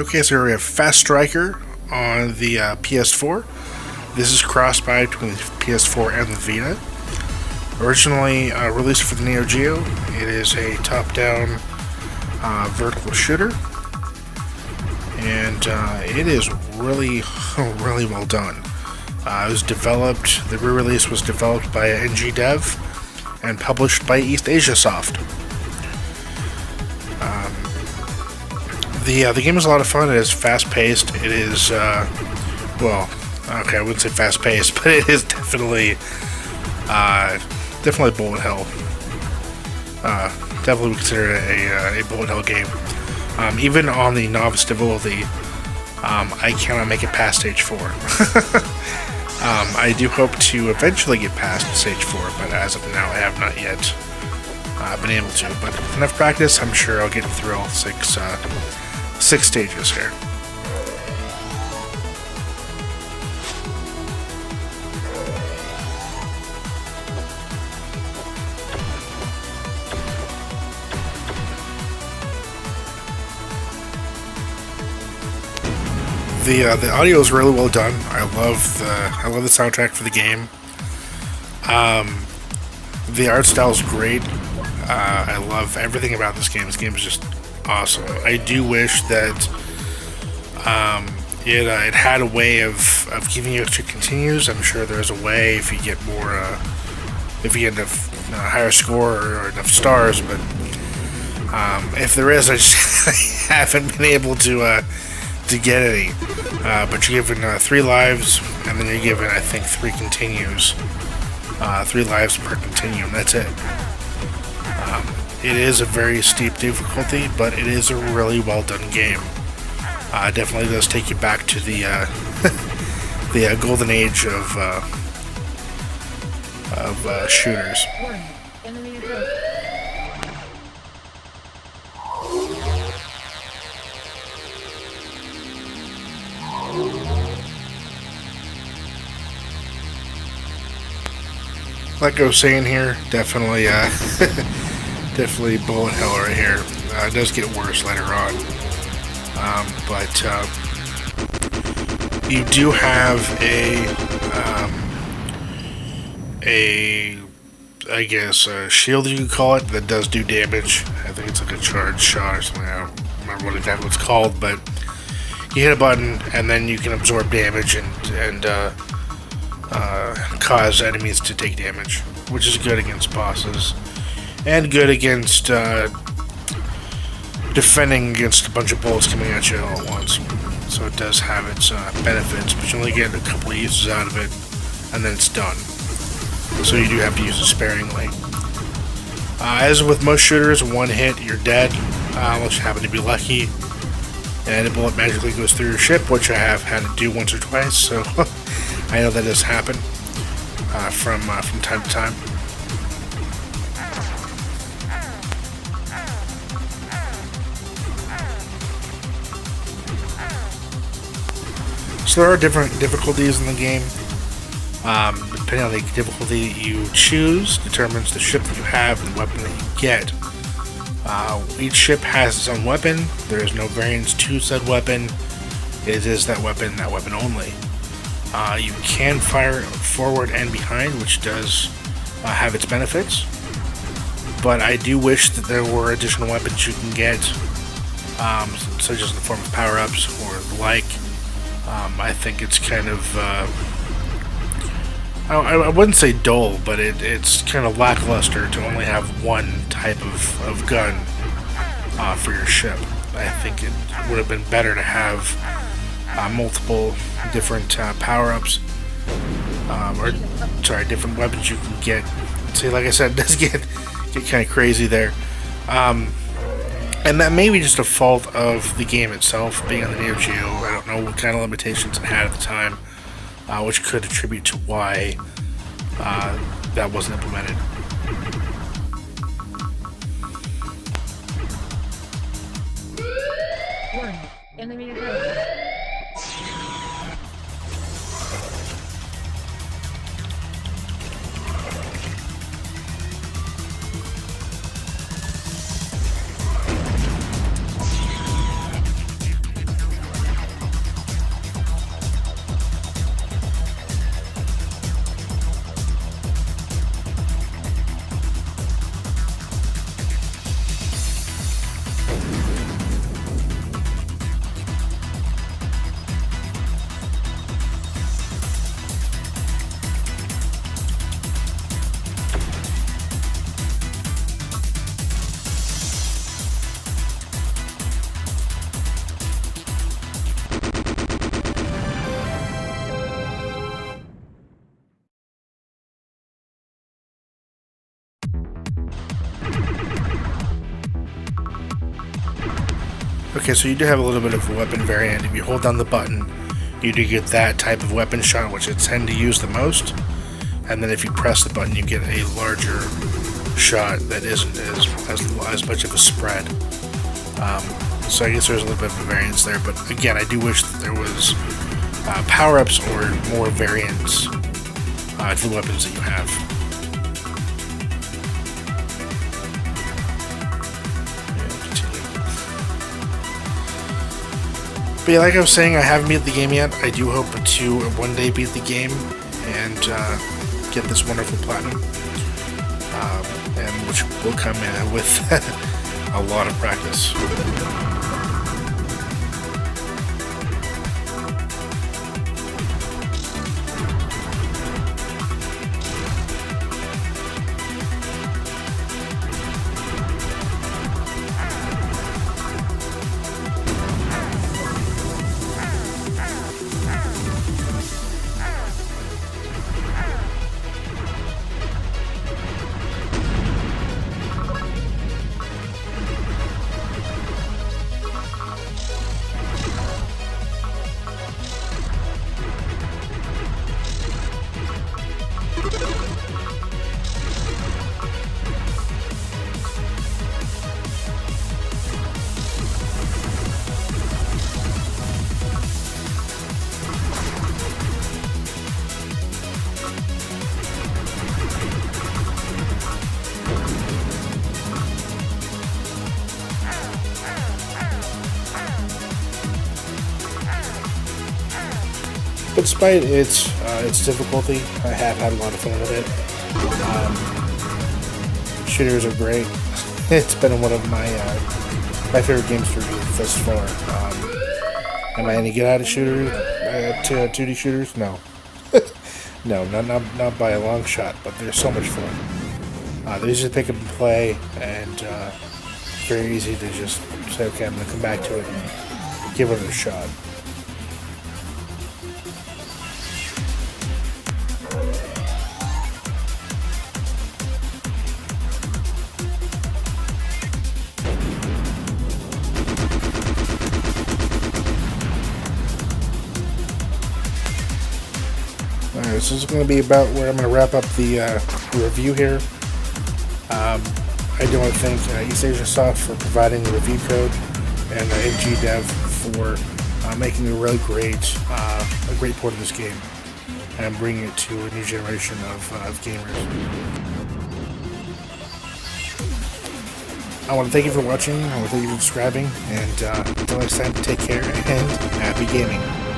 Okay, so we have Fast Striker on the PS4. This is cross-buy between the PS4 and the Vita. Originally released for the Neo Geo, it is a top-down vertical shooter, and it is really, really well done. It was developed. The re-release was developed by NG Dev and published by East Asia Soft. The game is a lot of fun. It is fast-paced. It is I wouldn't say fast-paced, but it is definitely bullet hell. Definitely would consider it a bullet hell game. Even on the novice difficulty, I cannot make it past stage 4. I do hope to eventually get past stage 4, but as of now, I have not yet been able to. But with enough practice, I'm sure I'll get through all six stages here. The audio is really well done. I love the soundtrack for the game. The art style is great. I love everything about this game. This game is just awesome. I do wish that it had a way of giving you extra continues. I'm sure there's a way if you get more, if you get enough higher score or enough stars. But if there is, I just haven't been able to get any. But you're given 3 lives, and then you're given, I think, 3 continues. 3 lives per continue, and that's it. It is a very steep difficulty, but it is a really well done game. Definitely does take you back to the the golden age of shooters. Like I was saying here, definitely definitely bullet hell right here. It does get worse later on, but you do have I guess a shield, you could call it, that does do damage. I think it's like a charged shot or something. I don't remember what exactly it's called, but you hit a button and then you can absorb damage and cause enemies to take damage, which is good against bosses and good against defending against a bunch of bullets coming at you all at once. So it does have its benefits, but you only get a couple of uses out of it and then it's done. So you do have to use it sparingly. As with most shooters, one hit, you're dead, unless you happen to be lucky and a bullet magically goes through your ship, which I have had to do once or twice, so I know that does happen from time to time. So there are different difficulties in the game. Depending on the difficulty you choose, determines the ship that you have and the weapon that you get. Each ship has its own weapon. There is no variance to said weapon. It is that weapon only. You can fire forward and behind, which does have its benefits. But I do wish that there were additional weapons you can get, such as in the form of power-ups or the like. I think it's kind of, I wouldn't say dull, but it's kind of lackluster to only have one type of gun for your ship. I think it would have been better to have multiple different power-ups, different weapons you can get. See, like I said, it does get kind of crazy there. And that may be just a fault of the game itself, being on the Neo Geo. I don't know what kind of limitations it had at the time, which could attribute to why that wasn't implemented. Enemy ahead. Okay, so you do have a little bit of a weapon variant. If you hold down the button, you do get that type of weapon shot, which I tend to use the most. And then if you press the button, you get a larger shot that isn't as much of a spread. So I guess there's a little bit of a variance there. But again, I do wish that there was power-ups or more variants to the weapons that you have. But yeah, like I was saying, I haven't beat the game yet. I do hope to one day beat the game and get this wonderful platinum, and which will come in with a lot of practice. Despite its difficulty, I have had a lot of fun with it. Shooters are great. It's been one of my favorite games to review thus far. Am I any good at a shooter? To 2D shooters? No. No, not by a long shot, but they're so much fun. They're easy to pick up and play, and very easy to just say, okay, I'm going to come back to it and give it a shot. This is going to be about where I'm going to wrap up the review here. I do want to thank East Asia Soft for providing the review code, and NGDev for making a really great port of this game and bringing it to a new generation of gamers. I want to thank you for watching. I want to thank you for subscribing, and until next time, take care and happy gaming.